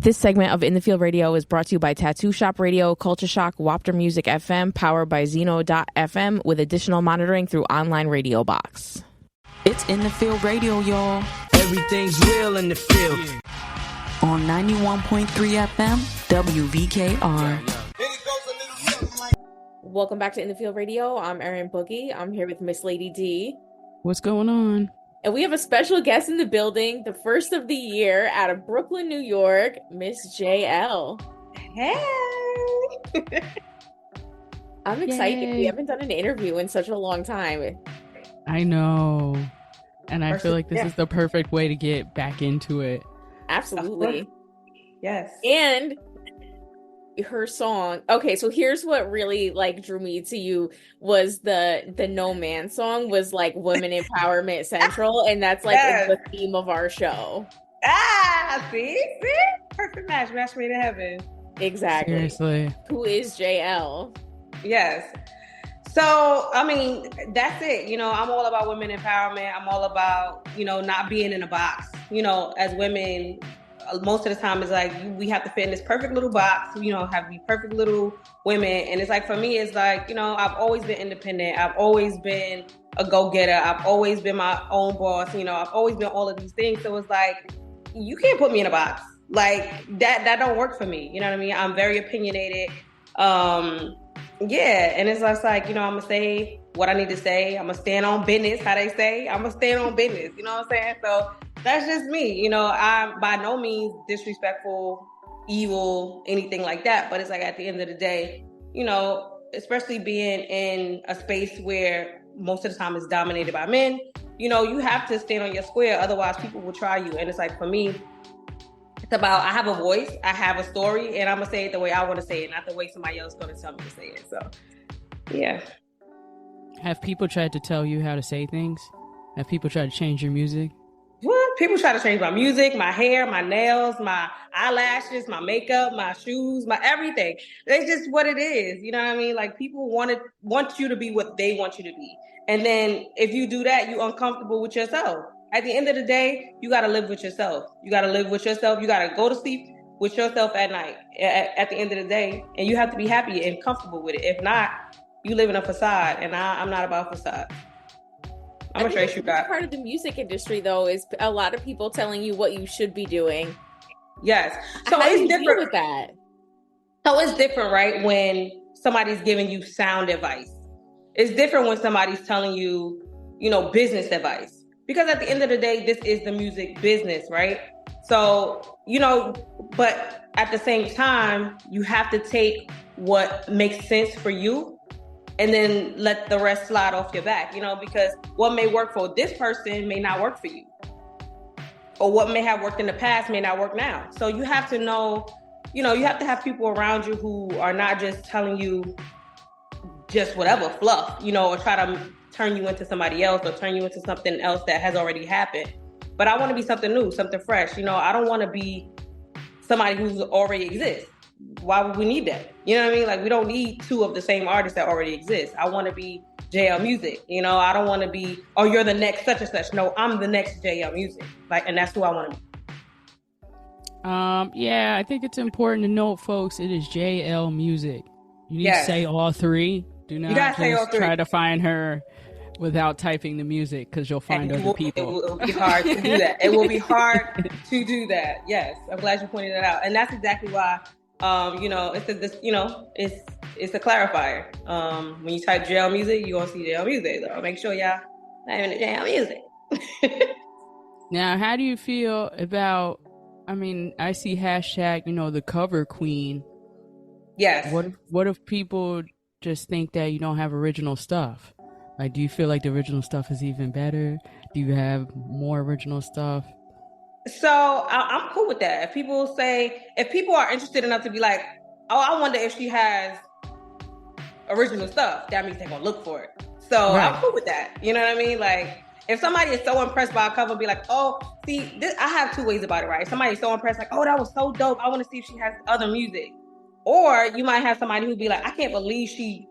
This segment of In the Field Radio is brought to you by Tattoo Shop Radio, Culture Shock, Wapter Music FM, powered by Zeno.fm, with additional monitoring through online radio box. It's In the Field Radio, y'all. Everything's real in the field. On 91.3 FM, WVKR. Welcome back to In the Field Radio. I'm Erin Boogie. I'm here with Miss Lady D. What's going on? And we have a special guest in the building, the first of the year out of Brooklyn, New York, Miss Jay Elle. Hey! I'm excited. Yay. We haven't done an interview in such a long time. I know. And I feel like this is the perfect way to get back into it. Absolutely. Yes. And her song. Okay, so here's what really drew me to you was the No Man song was women empowerment central, and that's the theme of our show. See? Perfect match made in heaven. Exactly. Seriously. Who is Jay Elle? Yes. So, I mean, that's it. I'm all about women empowerment. I'm all about, not being in a box. As women, most of the time it's we have to fit in this perfect little box, have to be perfect little women. And it's for me, it's I've always been independent. I've always been a go-getter. I've always been my own boss. I've always been all of these things. So it's you can't put me in a box. That don't work for me. You know what I mean? I'm very opinionated. Yeah, and it's just I'm gonna say what I need to say. I'm gonna stand on business, how they say. I'm gonna stand on business, you know what I'm saying? So that's just me. I'm by no means disrespectful, evil, anything like that. But it's at the end of the day, especially being in a space where most of the time it's dominated by men, you have to stand on your square. Otherwise, people will try you. And it's for me, it's about I have a voice, I have a story, and I'm going to say it the way I want to say it, not the way somebody else is going to tell me to say it. So, yeah. Have people tried to tell you how to say things? Have people tried to change your music? What? People try to change my music, my hair, my nails, my eyelashes, my makeup, my shoes, my everything. It's just what it is. You know what I mean? People want you to be what they want you to be. And then if you do that, you're uncomfortable with yourself. At the end of the day, you got to live with yourself. You got to live with yourself. You got to go to sleep with yourself at night at the end of the day. And you have to be happy and comfortable with it. If not, you live in a facade. And I'm not about facade. I'm going to trace you back. Part of the music industry, though, is a lot of people telling you what you should be doing. Yes. So how it's do you different deal with that. So it's different, right? When somebody's giving you sound advice. It's different when somebody's telling you, business advice. Because at the end of the day, this is the music business, right? So, but at the same time, you have to take what makes sense for you and then let the rest slide off your back, because what may work for this person may not work for you. Or what may have worked in the past may not work now. So you have to know, you have to have people around you who are not just telling you just whatever fluff, or try to turn you into somebody else or turn you into something else that has already happened. But I want to be something new, something fresh. I don't want to be somebody who already exists. Why would we need that? You know what I mean? We don't need two of the same artists that already exist. I want to be Jay Elle Music. I don't want to be, oh, you're the next such and such. No, I'm the next Jay Elle Music. And that's who I want to be. Yeah, I think it's important to note, folks, it is Jay Elle Music. You need to say all three. Do not just try to find her without typing the music, because you'll find other people. It will be hard to do that. It will be hard to do that. Yes, I'm glad you pointed that out, and that's exactly why. It's a clarifier. When you type Jay Elle Music, you're gonna see Jay Elle Music. So make sure y'all type in Jay Elle Music. Now, how do you feel about? I mean, I see hashtag, the cover queen. Yes. What if people just think that you don't have original stuff? Do you feel like the original stuff is even better? Do you have more original stuff? So I'm cool with that. If people are interested enough to be like, oh, I wonder if she has original stuff, that means they're going to look for it. So right. I'm cool with that. You know what I mean? If somebody is so impressed by a cover, be like, oh, see, I have two ways about it, right? Somebody's so impressed, oh, that was so dope. I want to see if she has other music. Or you might have somebody who'd be like, I can't believe she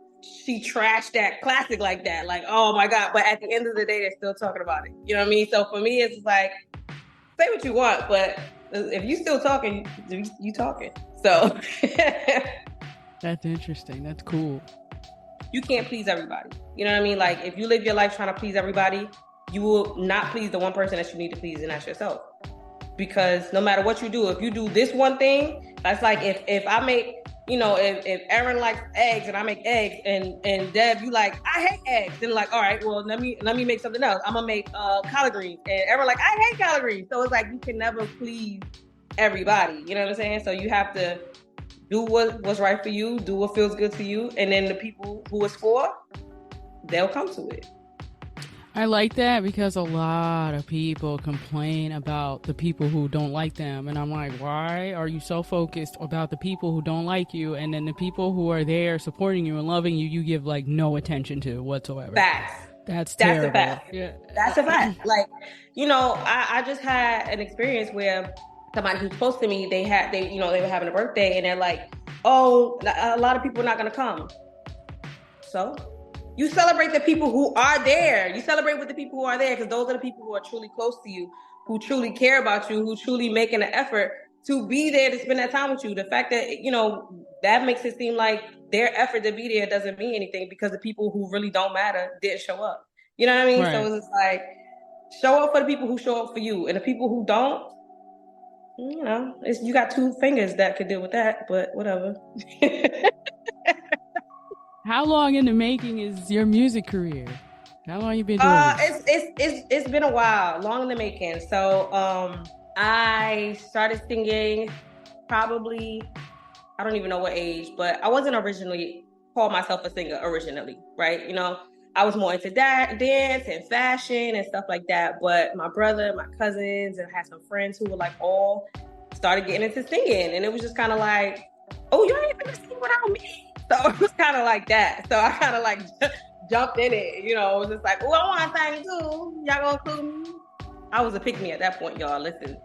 trashed that classic like that. Oh my God. But at the end of the day, they're still talking about it. You know what I mean? So for me, it's say what you want, but If you still talking, you talking. So that's interesting. That's cool. You can't please everybody. You know what I mean? Like, if you live your life trying to please everybody, you will not please the one person that you need to please, and that's yourself. Because no matter what you do, if you do this one thing, that's like if I make, if Erin likes eggs and I make eggs, and Deb, you like, I hate eggs, then like, all right, well, let me make something else. I'm gonna make collard greens, and Erin like, I hate collard greens. So it's like you can never please everybody. You know what I'm saying? So you have to do what's right for you, do what feels good to you, and then the people who it's for, they'll come to it. I like that because a lot of people complain about the people who don't like them. And I'm like, why are you so focused about the people who don't like you? And then the people who are there supporting you and loving you, you give like no attention to whatsoever. Facts. That's terrible. A fact. Yeah. That's a fact. Like, I just had an experience where somebody who's close to me, they were having a birthday, and they're like, oh, a lot of people are not going to come. So you celebrate the people who are there. You celebrate with the people who are there, because those are the people who are truly close to you, who truly care about you, who truly making an effort to be there to spend that time with you. The fact that, that makes it seem like their effort to be there doesn't mean anything because the people who really don't matter didn't show up. You know what I mean? Right. So it's like, show up for the people who show up for you, and the people who don't, you got two fingers that could deal with that, but whatever. How long in the making is your music career? How long you been doing this? It's been a while, long in the making. So I started singing probably, I don't even know what age, but I wasn't originally called myself a singer originally, right? I was more into dance and fashion and stuff like that. But my brother, my cousins, and I had some friends who were like all started getting into singing, and it was just kind of like, oh, you ain't even sing without me. So it was kind of like that. So I kind of like jumped in it, it was just like, oh, I want to sing too. Y'all gonna include me? I was a pick-me at that point, y'all. Listen,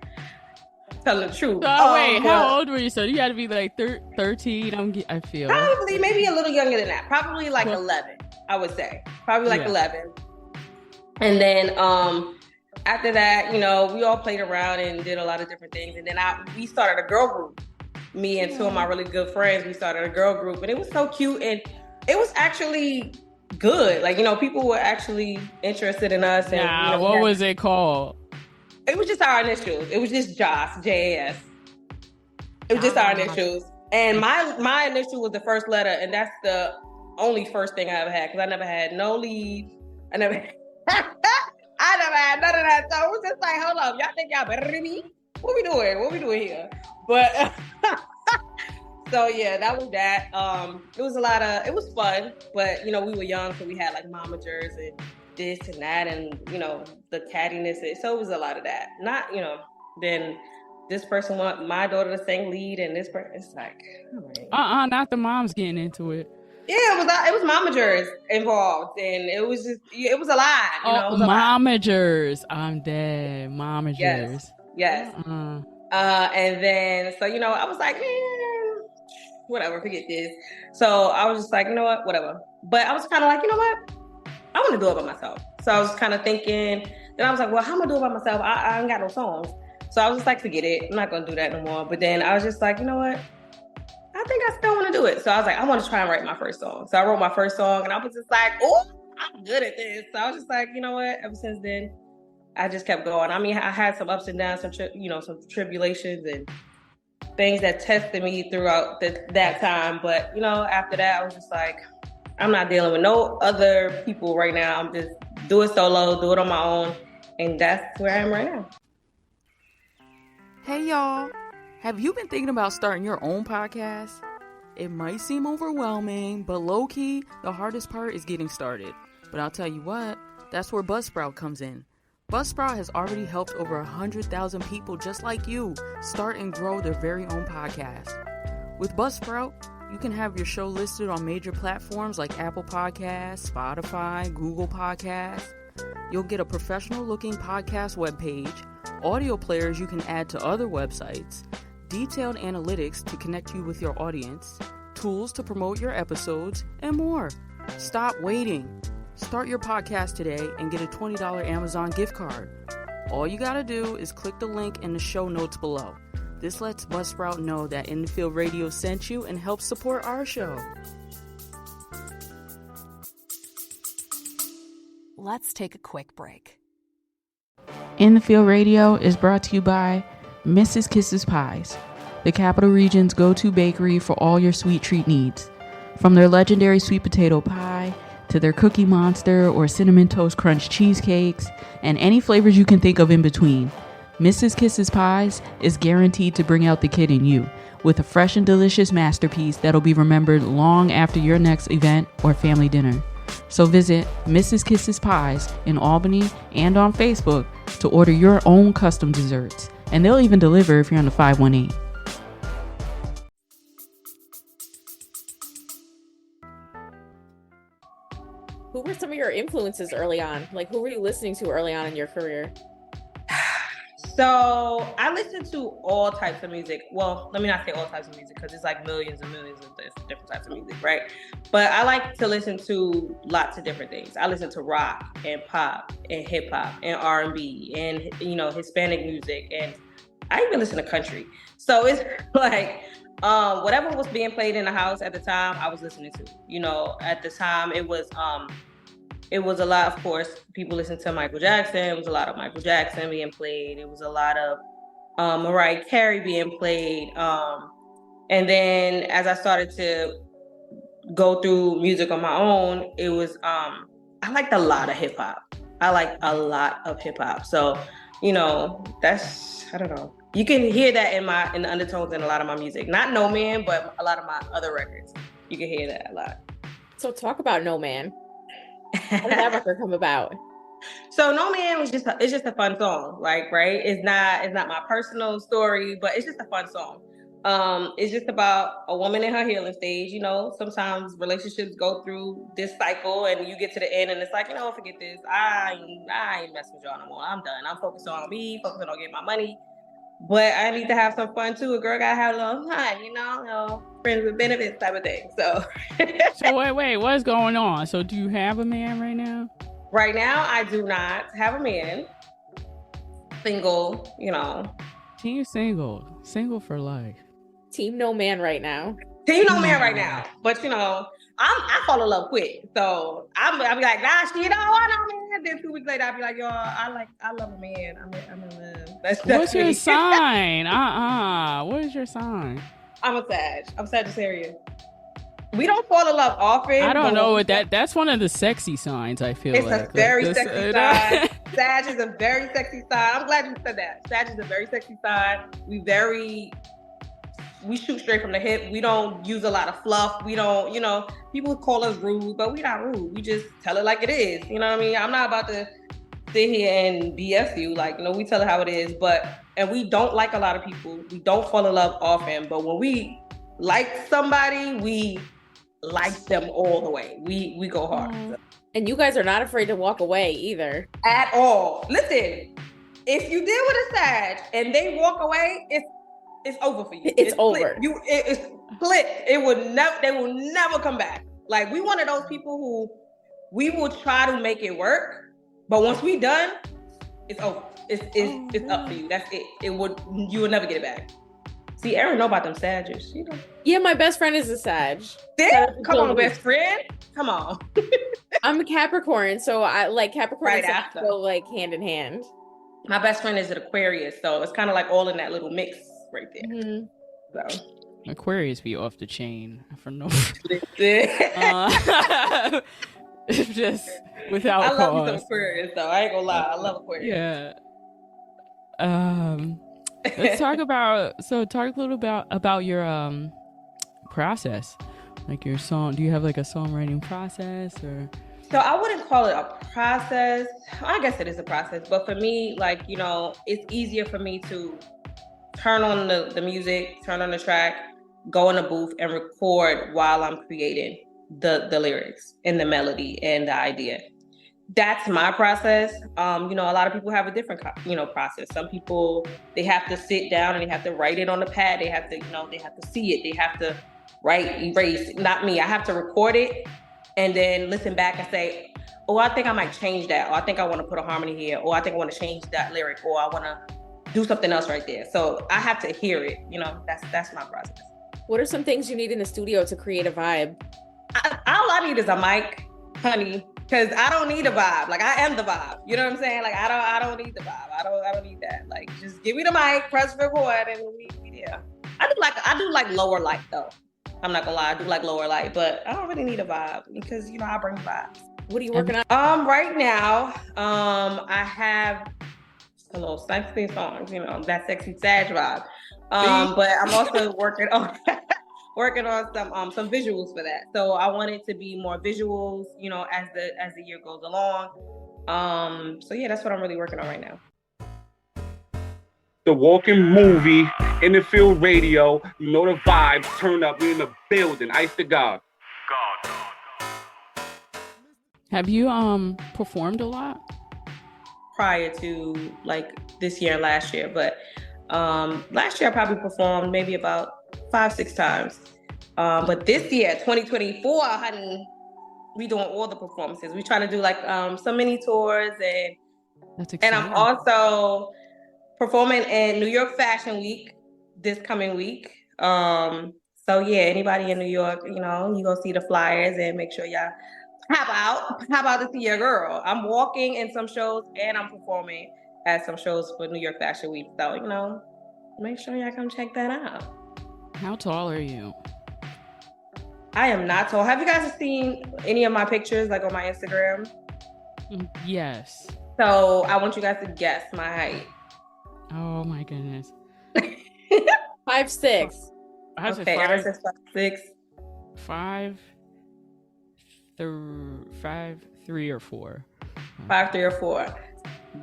telling the truth. So wait, how old were you? So you had to be like 13. I feel probably maybe a little younger than that. Probably like 11, I would say. Probably like 11. And then after that, we all played around and did a lot of different things. And then we started a girl group. Me and two of my really good friends, we started a girl group, and it was so cute, and it was actually good. Like, people were actually interested in us. And what was it called? It was just our initials. It was just Joss, JAS. It was just our initials, and my initial was the first letter, and that's the only first thing I ever had, because I never had no lead. I never had none of that. So it was just like, hold up, y'all think y'all better than me? What we doing here? But so yeah, that was that. It was it was fun, but we were young, so we had like momagers and this and that, and the cattiness. So it was a lot of that. Not then this person want my daughter to sing lead, and this person, it's like, right. Not the moms getting into it. Yeah, it was momagers involved, and it was a lot. Momagers, I'm dead. Momagers. Yes. And then, so, I was like, whatever, forget this. So I was just like, you know what, whatever. But I was kind of like, you know what, I want to do it by myself. So I was kind of thinking, then I was like, well, how am I do it by myself? I ain't got no songs. So I was just like, forget it. I'm not going to do that no more. But then I was just like, you know what, I think I still want to do it. So I was like, I want to try and write my first song. So I wrote my first song, and I was just like, oh, I'm good at this. So I was just like, you know what, ever since then, I just kept going. I mean, I had some ups and downs, some tribulations and things that tested me throughout that time. But, after that, I was just like, I'm not dealing with no other people right now. I'm just do it solo, do it on my own. And that's where I am right now. Hey, y'all. Have you been thinking about starting your own podcast? It might seem overwhelming, but low-key, the hardest part is getting started. But I'll tell you what, that's where Buzzsprout comes in. Buzzsprout has already helped over 100,000 people just like you start and grow their very own podcast. With Buzzsprout, you can have your show listed on major platforms like Apple Podcasts, Spotify, Google Podcasts. You'll get a professional-looking podcast webpage, audio players you can add to other websites, detailed analytics to connect you with your audience, tools to promote your episodes, and more. Stop waiting. Start your podcast today and get a $20 Amazon gift card. All you gotta do is click the link in the show notes below. This lets Buzzsprout know that In the Field Radio sent you and helps support our show. Let's take a quick break. In the Field Radio is brought to you by Mrs. Kisses Pies, the Capital Region's go-to bakery for all your sweet treat needs. From their legendary sweet potato pie to their Cookie Monster or Cinnamon Toast Crunch cheesecakes and any flavors you can think of in between, Mrs. Kisses Pies is guaranteed to bring out the kid in you with a fresh and delicious masterpiece that'll be remembered long after your next event or family dinner. So visit Mrs. Kisses Pies in Albany and on Facebook to order your own custom desserts. And they'll even deliver if you're on the 518. Who were some of your influences early on? Like, who were you listening to early on in your career? So I listen to all types of music. Well, let me not say all types of music because it's like millions and millions of different types of music, right? But I like to listen to lots of different things. I listen to rock and pop and hip hop and R&B and, you know, Hispanic music. And I even listen to country. So it's like whatever was being played in the house at the time, I was listening to. You know, at the time it was a lot, of course, people listen to Michael Jackson. It was a lot of Michael Jackson being played. It was a lot of Mariah Carey being played. And then as I started to go through music on my own, it was, I liked a lot of hip hop. I like a lot of hip hop. So, you know, that's, I don't know. You can hear that in the undertones in a lot of my music. Not No Man, but a lot of my other records. You can hear that a lot. So talk about No Man. How did that record come about? So No Man it's just a fun song, like, right? It's not my personal story, but it's just a fun song. It's just about a woman in her healing stage. You know, sometimes relationships go through this cycle and you get to the end and it's like, you know, forget this. I ain't messing with y'all no more. I'm done. I'm focused on me, focusing on getting my money. But I need to have some fun too. A girl gotta have a little fun, you know, friends with benefits type of thing. So So wait, what's going on? So do you have a man right now? Right now, I do not have a man. Single, you know. Team single for life. Team No Man right now. Team No Man right now. But you know, I fall in love quick. So I'll be like, nah, she don't want no man. Then 2 weeks later, I'll be like, yo, I love a man. I'm in love. That's What's your me. sign? What is your sign? I'm a Sag. I'm Sagittarius. We don't fall in love often. I don't know what that's one of the sexy signs, I feel it's like. It's a very sexy sign. Sag is a very sexy sign. I'm glad you said that. Sag is a very sexy sign. We shoot straight from the hip. We don't use a lot of fluff. We don't, you know, people call us rude, but we not rude. We just tell it like it is. You know what I mean? I'm not about to sit here and BS you. Like, you know, we tell it how it is. And we don't like a lot of people. We don't fall in love often. But when we like somebody, we like them all the way. We go hard. So. And you guys are not afraid to walk away either. At all. Listen, if you deal with a Sag and they walk away, it's over for you. It's over. It's split. They will never come back. Like, we one of those people who we will try to make it work, but once we done, it's over. It's up for you. That's it. You will never get it back. See, Erin know about them Sages. You know. Yeah, my best friend is a Sag. Come on, best friend. Come on. I'm a Capricorn, so I like Capricorn right and after. Sag go like hand in hand. My best friend is an Aquarius, so it's kind of like all in that little mix right there. Mm-hmm. So Aquarius be off the chain for no just without I love cause. me some Aquarius though. I ain't gonna lie. I love Aquarius. Yeah. Let's talk a little about your process. Like your song. Do you have like a songwriting process or? So I wouldn't call it a process. I guess it is a process, but for me, like, you know, it's easier for me to turn on the music, turn on the track, go in the booth and record while I'm creating the lyrics and the melody and the idea. That's my process. You know, a lot of people have a different, process. Some people, they have to sit down and they have to write it on the pad. They have to, they have to see it. They have to write, erase. Not me. I have to record it and then listen back and say, oh, I think I might change that, or I think I want to put a harmony here, or I think I want to change that lyric, or I want to do something else right there. So I have to hear it. That's my process. What are some things you need in the studio to create a vibe? All I need is a mic, honey, because I don't need a vibe. Like, I am the vibe. You know what I'm saying? Like, I don't need the vibe. I don't need that. Like, just give me the mic, press record, and we yeah. I do like lower light though. I'm not gonna lie, I do like lower light, but I don't really need a vibe because I bring vibes. What are you working on? Right now, I have a little sexy songs, that sexy Sag vibe. But I'm also working on some visuals for that. So I want it to be more visuals, as the year goes along. So yeah, that's what I'm really working on right now. The walking movie, in the field radio, the vibes, turn up, we in the building, ice to God. Have you performed a lot? Prior to like this year and last year, but last year I probably performed maybe about 5-6 times. But this year, 2024, honey, we doing all the performances. We trying to do like some mini tours, and that's exciting. And I'm also performing in New York Fashion Week this coming week. So yeah, anybody in New York, you go see the flyers and make sure y'all how about to see your girl. I'm walking in some shows and I'm performing at some shows for New York Fashion Week. So, make sure y'all come check that out. How tall are you? I am not tall. Have you guys seen any of my pictures like on my Instagram? Yes. So I want you guys to guess my height. Oh my goodness. 5'6". I have okay, Erin says 5'6". 5'3" or 4. 5'3" or 4.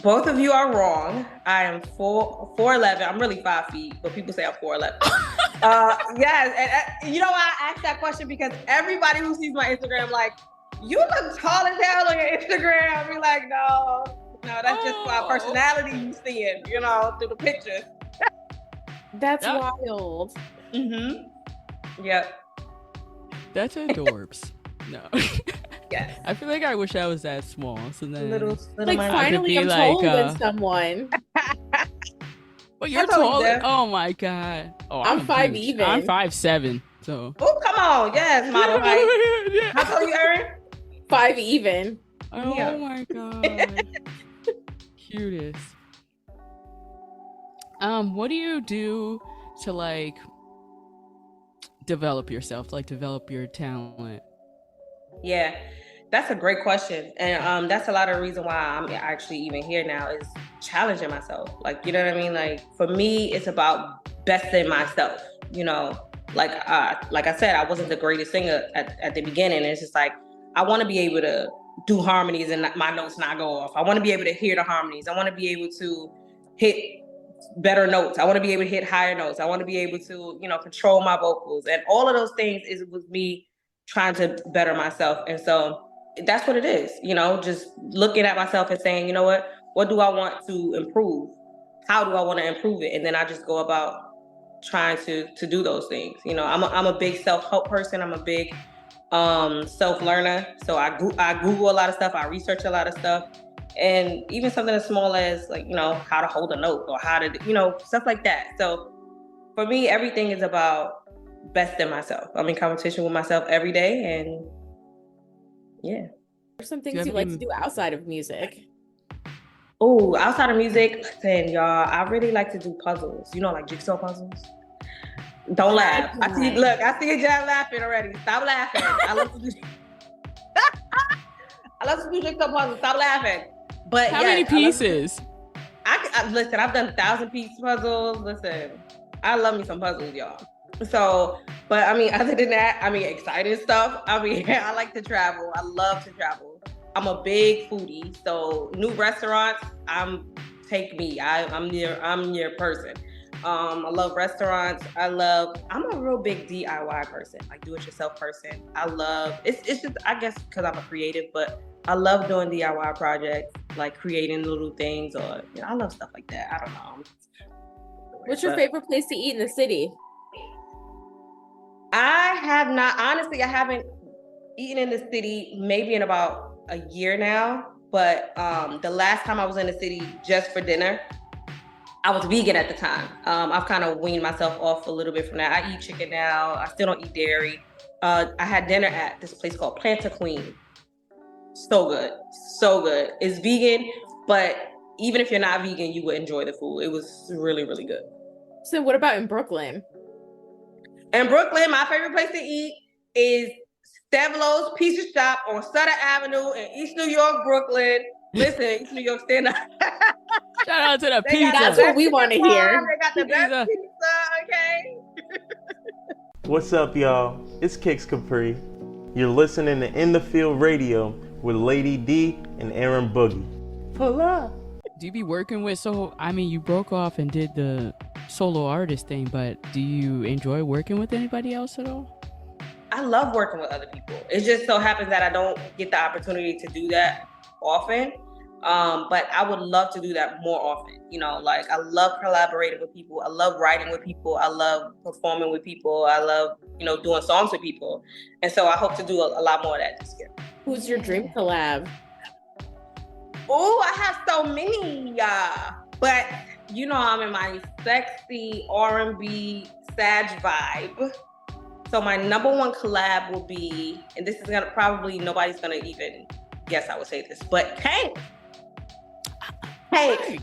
Both of you are wrong. I am 4'11". I'm really 5 feet, but people say I'm 4'11". Yes, and you know why I asked that question? Because everybody who sees my Instagram, like, you look tall as hell on your Instagram. I'll be like, no, that's just my personality you seeing, through the pictures. That's wild. Mm-hmm. Yep. That's adorbs. No. Yes. I feel like I wish I was that small. So then, little like finally, I'm taller than someone. Well, you're tall. Oh my god. Oh, I'm 5 even. I'm 5'7". So. Oh, come on. Yes, model height. Yeah. How tall are you, Erin? 5 even. Oh yeah. My god. Cutest. What do you do to like develop yourself, like develop your talent? Yeah, that's a great question. And that's a lot of the reason why I'm actually even here now is challenging myself. Like, you know what I mean? Like, for me, it's about besting myself, Like I said, I wasn't the greatest singer at the beginning. It's just like, I want to be able to do harmonies and my notes not go off. I want to be able to hear the harmonies. I want to be able to hit better notes. I want to be able to hit higher notes. I want to be able to, control my vocals. And all of those things was me trying to better myself. And so that's what it is, just looking at myself and saying, you know what do I want to improve? How do I want to improve it? And then I just go about trying to do those things. I'm a big self-help person. I'm a big self-learner. So I Google a lot of stuff. I research a lot of stuff. And even something as small as like, how to hold a note or how to, stuff like that. So for me, everything is about besting myself. I'm in competition with myself every day. And yeah. What are some things you like to do outside of music? Oh, outside of music, listen, y'all, I really like to do puzzles. Like jigsaw puzzles. Don't laugh. I see you laughing already. Stop laughing. I love to do jigsaw puzzles. Stop laughing. But how many pieces? Listen, I've done 1,000-piece puzzles. Listen, I love me some puzzles, y'all. So, but I mean, other than that, exciting stuff. I like to travel. I love to travel. I'm a big foodie. So new restaurants, take me. I'm your person. I love restaurants. I'm a real big DIY person, like do-it-yourself person. I love, it's just, I guess because I'm a creative, but I love doing DIY projects, like creating little things or, I love stuff like that. I don't know. What's your favorite place to eat in the city? I haven't eaten in the city maybe in about a year now, but the last time I was in the city just for dinner, I was vegan at the time. I've kind of weaned myself off a little bit from that. I eat chicken now. I still don't eat dairy. I had dinner at this place called Planter Queen. So good. So good. It's vegan, but even if you're not vegan, you would enjoy the food. It was really, really good. So what about in Brooklyn? In Brooklyn, my favorite place to eat is Stavelo's Pizza Shop on Sutter Avenue in East New York, Brooklyn. Listen, East New York, stand up. Shout out to the pizza. That's what we want to hear. They got the best pizza, okay? What's up, y'all? It's Kix Capri. You're listening to In the Field Radio with Lady D and Erin Boogie. Pull up. Do you be working with, you broke off and did the solo artist thing, but do you enjoy working with anybody else at all? I love working with other people. It just so happens that I don't get the opportunity to do that often. But I would love to do that more often. I love collaborating with people. I love writing with people. I love performing with people. I love, doing songs with people. And so I hope to do a lot more of that this year. Who's your dream collab? Oh, I have so many, but I'm in my sexy R&B Sag vibe. So my number one collab will be, and this is nobody's gonna even guess I would say this, but Tank. Tank.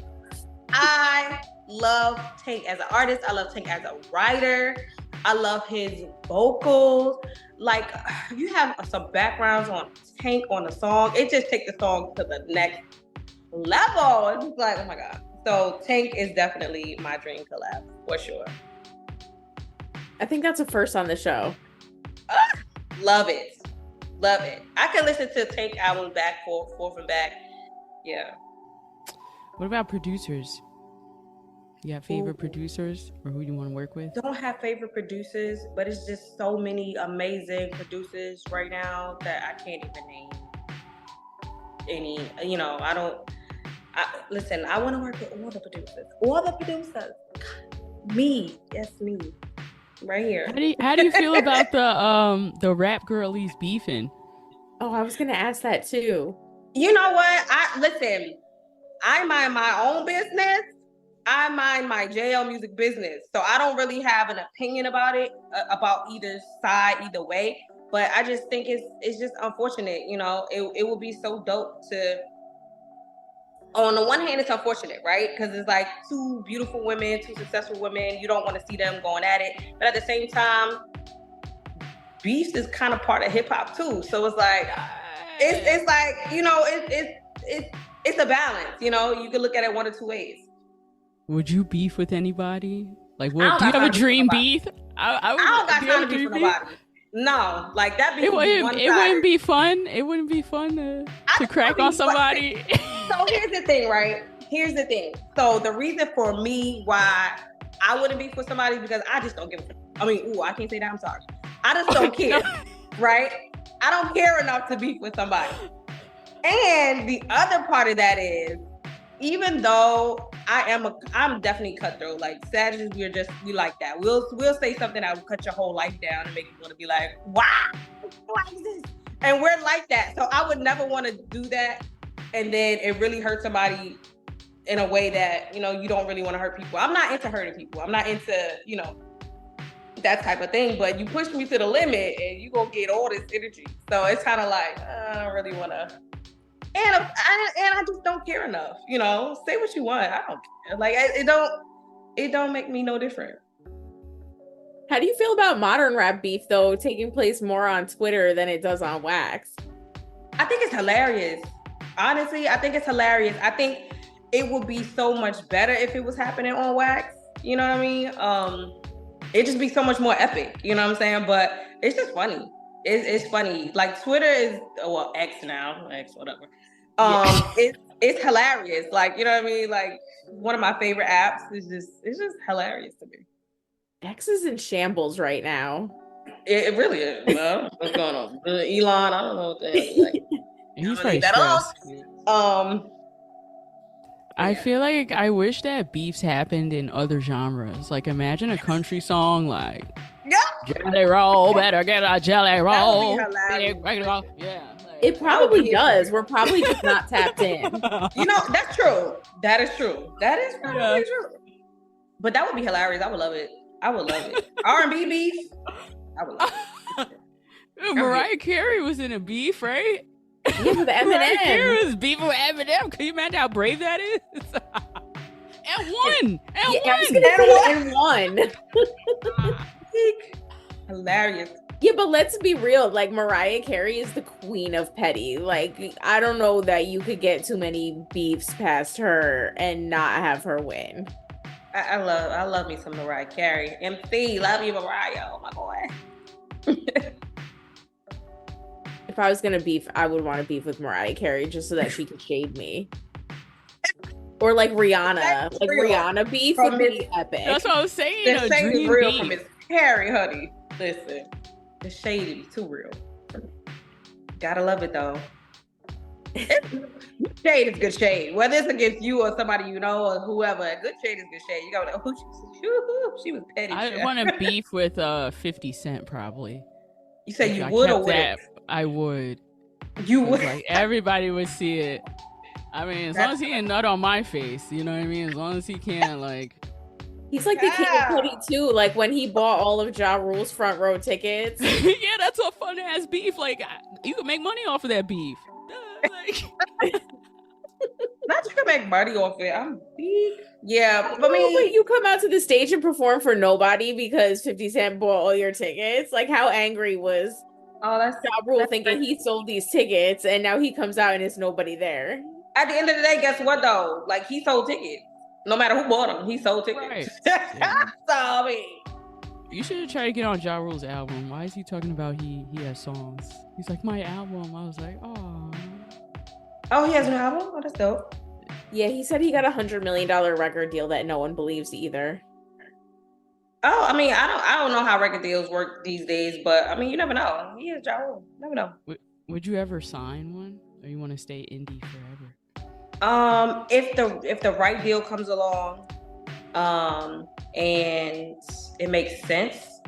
I love Tank as an artist. I love Tank as a writer. I love his vocals. Like, you have some backgrounds on Tank on the song. It just takes the song to the next level. It's just like, oh my God. So Tank is definitely my dream collab, for sure. I think that's a first on the show. Love it. Love it. I can listen to Tank albums back, forth and back. Yeah. What about producers? You have favorite producers or who you want to work with? Don't have favorite producers, but it's just so many amazing producers right now that I can't even name any. Listen, I want to work with all the producers. All the producers. Me. Yes, me. Right here. How do you feel about the rap girlies beefing? Oh, I was gonna ask that too. You know what? I mind my own business. I mind my Jay Elle music business. So I don't really have an opinion about it, about either side, either way. But I just think it's just unfortunate. It would be so dope to. On the one hand, it's unfortunate, right? Because it's like two beautiful women, two successful women. You don't want to see them going at it. But at the same time, beef is kind of part of hip hop too. So it's like, it's like, it's a balance. You can look at it one or two ways. Would you beef with anybody? Like, what? Do you have a dream beef? I don't got time to beef with nobody. No, like that beef. It wouldn't be fun. It wouldn't be fun to crack on somebody. So here's the thing, right? Here's the thing. So the reason for me why I wouldn't beef with somebody is because I just don't give a. I can't say that. I'm sorry. I just don't care, right? I don't care enough to beef with somebody. And the other part of that is, even though I'm definitely cutthroat. Like Sagittarius, we like that. We'll say something that will cut your whole life down and make you want to be like, wow, what is this? And we're like that. So I would never want to do that. And then it really hurts somebody in a way that, you don't really want to hurt people. I'm not into hurting people. I'm not into, that type of thing. But you push me to the limit and you gonna get all this energy. So it's kind of like, I don't really want to. And I just don't care enough. Say what you want. I don't care. Like, it don't make me no different. How do you feel about modern rap beef, though, taking place more on Twitter than it does on Wax? I think it's hilarious. Honestly, I think it's hilarious. I think it would be so much better if it was happening on Wax. You know what I mean? It'd just be so much more epic. You know what I'm saying? But it's just funny. It's funny. Like, Twitter is, X now. X, whatever. It's hilarious. Like, you know what I mean? Like, one of my favorite apps. It's just hilarious to me. X is in shambles right now. It really is. Well, what's going on? Elon, I don't know what the hell is like. He's pretty stressed. I Yeah. feel like I wish that beefs happened in other genres. Like, imagine a country song like Yeah. Jelly Roll, better get a jelly roll. That would be hilarious. Yeah, It probably does. We're probably just not tapped in. That's true. That is true. That is probably true. But that would be hilarious. I would love it. R&B beef. I would love it. Mariah Carey was in a beef, right? Yeah, with Eminem. Mariah Carey was beefing with Eminem. Can you imagine how brave that is? And won. And won. Hilarious. Yeah, but let's be real. Like, Mariah Carey is the queen of petty. Like, I don't know that you could get too many beefs past her and not have her win. I love me some Mariah Carey. MC, love you, Mariah. Oh my boy. If I was gonna beef, I would want to beef with Mariah Carey just so that she could shade me. Or like Rihanna. Rihanna beef would be epic. That's what I was saying. The shade is real from Miss Carey, honey. Listen, the shade is too real. Gotta love it though. Shade is good shade. Whether it's against you or somebody you know or whoever, good shade is good shade. You gotta know she was petty. I want to beef with 50 Cent probably. You say you would or wouldn't? I would. You would. Like everybody would see it. I mean, as long as he ain't nut on my face, you know what I mean? As long as he can't, like... He's like the king of petty, too. Like, when he bought all of Ja Rule's front row tickets. Yeah, that's a fun-ass beef. Like, you can make money off of that beef. Not you can make money off it. I'm beef. Yeah, but you come out to the stage and perform for nobody because 50 Cent bought all your tickets. Like, how angry was Ja Rule thinking he sold these tickets and now he comes out and there's nobody there? At the end of the day, guess what though? Like, he sold tickets. No matter who bought them, he sold tickets. Right. So, I mean, you should have tried to get on Ja Rule's album. Why is he talking about he has songs? He's like, my album. I was like, oh. Oh, he has an album? Oh, that's dope. Yeah, he said he got $100 million record deal that no one believes either. Oh, I mean, I don't know how record deals work these days, but I mean, you never know. He is Ja Rule. Never know. Would you ever sign one, or you want to stay indie forever? If the right deal comes along, and it makes sense,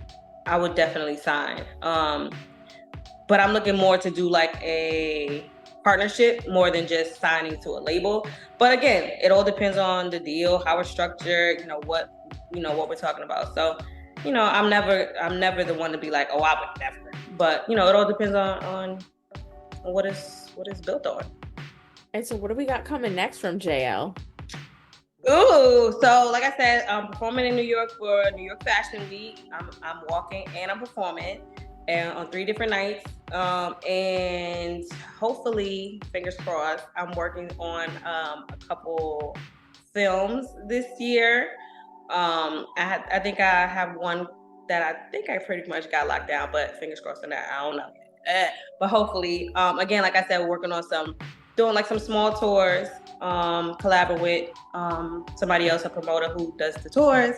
I would definitely sign. But I'm looking more to do like a partnership more than just signing to a label. But again, it all depends on the deal, how it's structured, what we're talking about. So, I'm never the one to be like, oh, I would never. But it all depends on what it's built on. And so what do we got coming next from Jay Elle? Ooh, so like I said, I'm performing in New York for New York Fashion Week. I'm walking and I'm performing and on 3 different nights. And hopefully, fingers crossed, I'm working on a couple films this year. I think I have one that I think I pretty much got locked down, but fingers crossed on that. I don't know. But hopefully, again, like I said, we're working on doing like some small tours, collaborate with somebody else, a promoter who does the tours.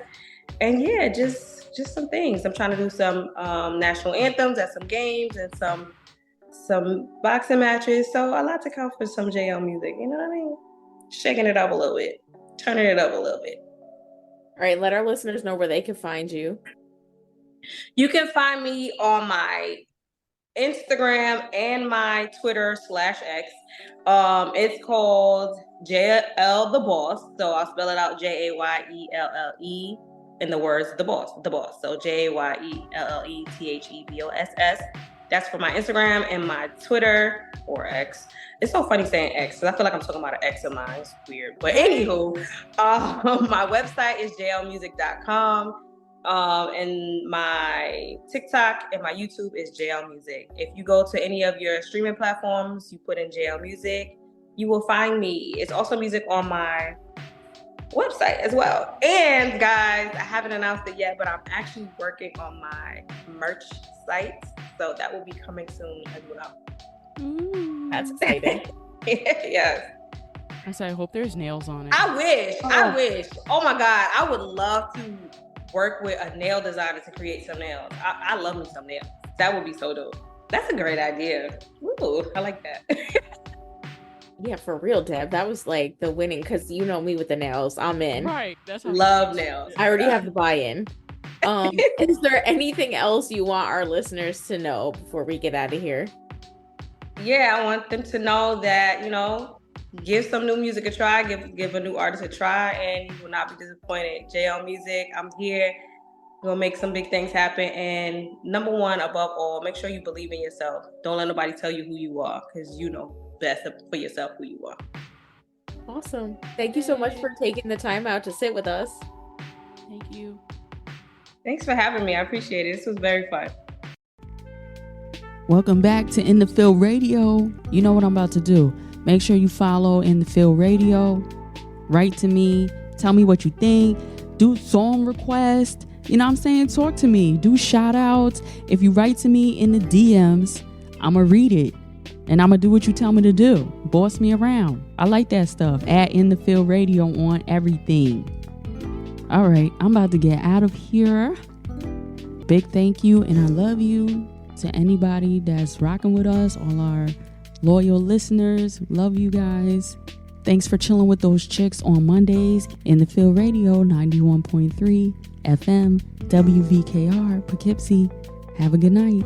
And yeah, just some things. I'm trying to do some national anthems at some games and some boxing matches. So a lot to come for some Jay Elle music, you know what I mean? Shaking it up a little bit, turning it up a little bit. All right, let our listeners know where they can find you. You can find me on my Instagram and my Twitter /X. It's called Jay Elle the Boss. So I'll spell it out JAYELLE in the words the boss. So JAYELLETHEBOSS. That's for my Instagram and my Twitter or X. It's so funny saying X because I feel like I'm talking about an ex of mine. It's weird. But anywho, my website is jlmusic.com. And my TikTok and my YouTube is Jay Elle Music. If you go to any of your streaming platforms, you put in Jay Elle Music, you will find me. It's also music on my website as well. And guys, I haven't announced it yet, but I'm actually working on my merch site. So that will be coming soon as well. That's exciting. Yes. I hope there's nails on it. I wish. Oh my God. I would love to work with a nail designer to create some nails. I love me some nails. That would be so dope. That's a great idea. Ooh, I like that. Yeah, for real, Deb. That was like the winning because you know me with the nails. I'm in. Right. That's love nails. I already have the buy-in. Is there anything else you want our listeners to know before we get out of here? Yeah, I want them to know that, give some new music a try, give a new artist a try, and you will not be disappointed. Jay Elle Music, I'm here. We're gonna make some big things happen. And number one, above all, make sure you believe in yourself. Don't let nobody tell you who you are, because you know best for yourself who you are. Awesome. Thank you so much for taking the time out to sit with us. Thank you. Thanks for having me. I appreciate it. This was very fun. Welcome back to In the Field Radio. You know what I'm about to do. Make sure you follow In the Field Radio. Write to me. Tell me what you think. Do song requests. You know what I'm saying? Talk to me. Do shout outs. If you write to me in the DMs, I'm going to read it. And I'm going to do what you tell me to do. Boss me around. I like that stuff. At In the Field Radio on everything. All right. I'm about to get out of here. Big thank you and I love you to anybody that's rocking with us. All our loyal listeners. Love you guys. Thanks for chilling with those chicks on Mondays. In the Field Radio 91.3 FM WVKR Poughkeepsie. Have a good night.